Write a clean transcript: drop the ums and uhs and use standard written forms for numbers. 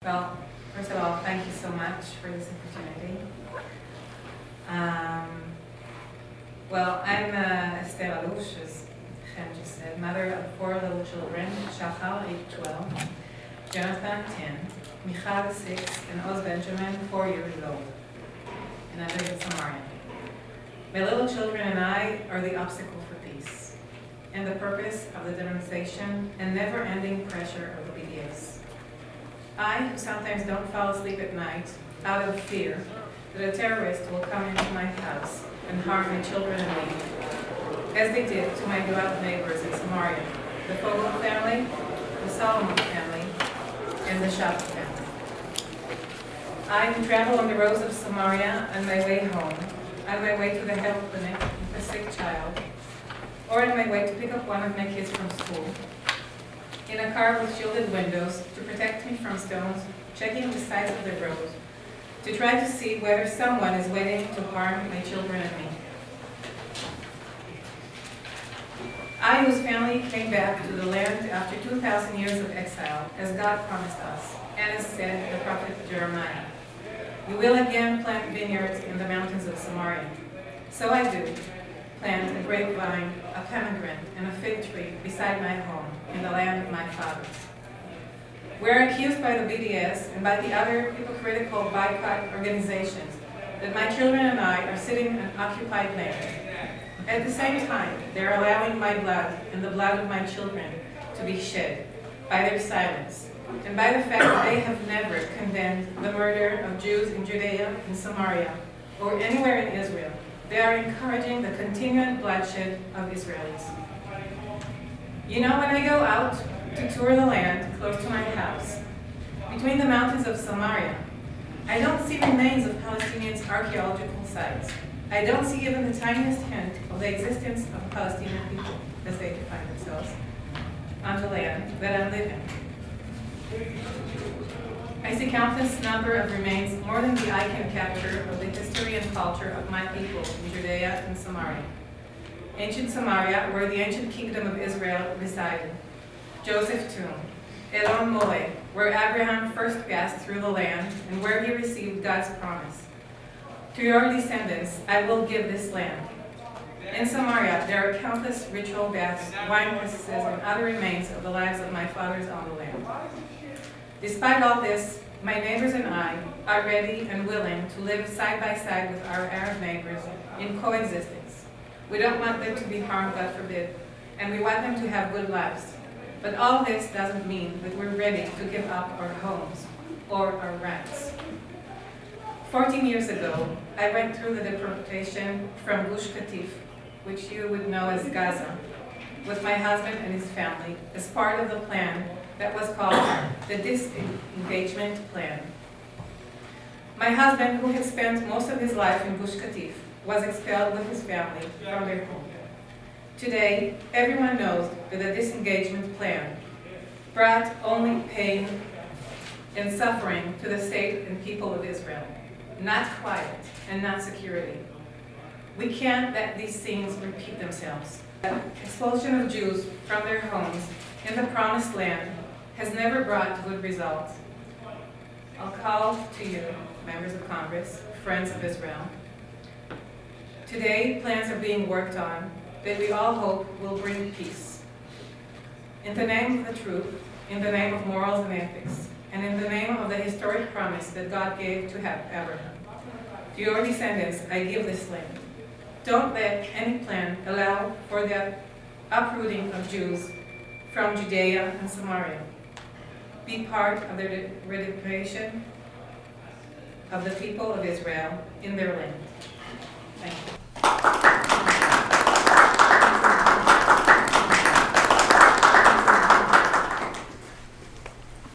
Well, first of all, thank you so much for this opportunity. Well, I'm Esther Alus, as Chen just said, mother of 4 little children, Shachar, 12, Jonathan, 10, Michal, 6, and Oz Benjamin, 4 years old. And I live in Samaria. My little children and I are the obstacle for peace, and the purpose of the demonstration and never-ending pressure of the BDS. I, who sometimes don't fall asleep at night, out of fear that a terrorist will come into my house and harm my children and me, as they did to my devout neighbors in Samaria, the Fogel family, the Solomon family, and the Shach family. I who travel on the roads of Samaria on my way home, on my way to the health clinic with a sick child, or on my way to pick up one of my kids from school, in a car with shielded windows to protect me from stones, checking the sides of the road, to try to see whether someone is waiting to harm my children and me. I, whose family came back to the land after 2,000 years of exile, as God promised us, and as said the prophet Jeremiah, "You will again plant vineyards in the mountains of Samaria." So I do, plant a grapevine, a pomegranate, and a fig tree beside my home, in the land of my fathers. We're accused by the BDS and by the other hypocritical boycott organizations that my children and I are sitting on occupied land. At the same time, they're allowing my blood and the blood of my children to be shed by their silence and by the fact that they have never condemned the murder of Jews in Judea and Samaria or anywhere in Israel. They are encouraging the continued bloodshed of Israelis. You know, when I go out to tour the land close to my house, between the mountains of Samaria, I don't see remains of Palestinians' archaeological sites. I don't see even the tiniest hint of the existence of the Palestinian people, as they define themselves, on the land that I live in. I see countless number of remains, more than the eye can capture, of the history and culture of my people in Judea and Samaria. Ancient Samaria, where the ancient kingdom of Israel resided. Joseph's tomb. Elon Mole, where Abraham first passed through the land and where he received God's promise. To your descendants, I will give this land. In Samaria, there are countless ritual baths, wine presses, and other remains of the lives of my fathers on the land. Despite all this, my neighbors and I are ready and willing to live side by side with our Arab neighbors in coexistence. We don't want them to be harmed, God forbid, and we want them to have good lives. But all this doesn't mean that we're ready to give up our homes or our rights. 14 years ago, I went through the deportation from Gush Katif, which you would know as Gaza, with my husband and his family as part of the plan that was called the Disengagement Plan. My husband, who had spent most of his life in Gush Katif, was expelled with his family from their home. Today, everyone knows that the disengagement plan brought only pain and suffering to the state and people of Israel, not quiet and not security. We can't let these things repeat themselves. The expulsion of Jews from their homes in the Promised Land has never brought good results. I'll call to you, members of Congress, friends of Israel. Today, plans are being worked on that we all hope will bring peace. In the name of the truth, in the name of morals and ethics, and in the name of the historic promise that God gave to Abraham. To your descendants, I give this land. Don't let any plan allow for the uprooting of Jews from Judea and Samaria. Be part of the rededication of the people of Israel in their land. Thank you.